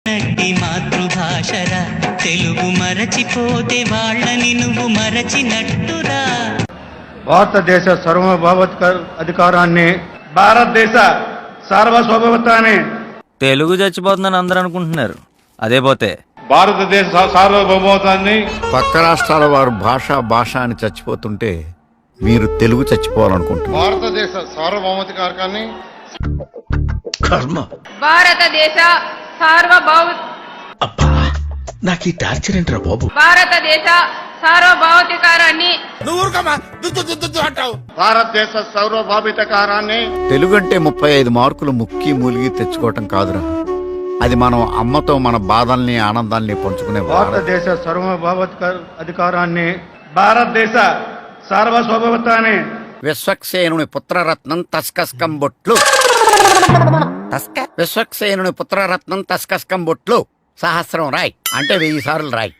నట్టి మాతృభాషరా తెలుగు మరచిపోతే వాళ్ళని నువ్వు మరచినట్టురా. భారతదేశ అధికారాన్ని, భారతదేశ సార్వభౌమత్వాన్ని. తెలుగు చచ్చిపోతుందని అందరూ అనుకుంటున్నారు, అదే పోతే భారతదేశ సార్వభౌమత్వాన్ని. పక్క రాష్ట్రాల వారు భాష అని చచ్చిపోతుంటే మీరు తెలుగు చచ్చిపోవాలనుకుంటున్నారు. భారతదేశ సార్వభౌమాధికారాన్ని, భారతదేశ సార్వభౌమ నాకు ఈ టార్చర్ ఏంట్రా బాబు. భారతదేశ సార్వభౌతికారాన్ని భారతదేశ సార్వభౌమికారాన్ని. తెలుగు అంటే 35 మార్కులు ముక్కి మూలిగి తెచ్చుకోవటం కాదురా, అది మనం అమ్మతో మన బాధల్ని ఆనందాల్ని పంచుకునే. భారతదేశ అధికారాన్ని, భారతదేశ సార్వభౌమత్వాన్ని. విశ్వక్సేనుని పుత్రరత్నం తస్కస్కం బొట్లు. విశ్వక్సేనుని పుత్రరత్నం తస్కస్కం బొట్లు. సహస్రం రాయ్ అంటే 1000 సార్లు రాయ్.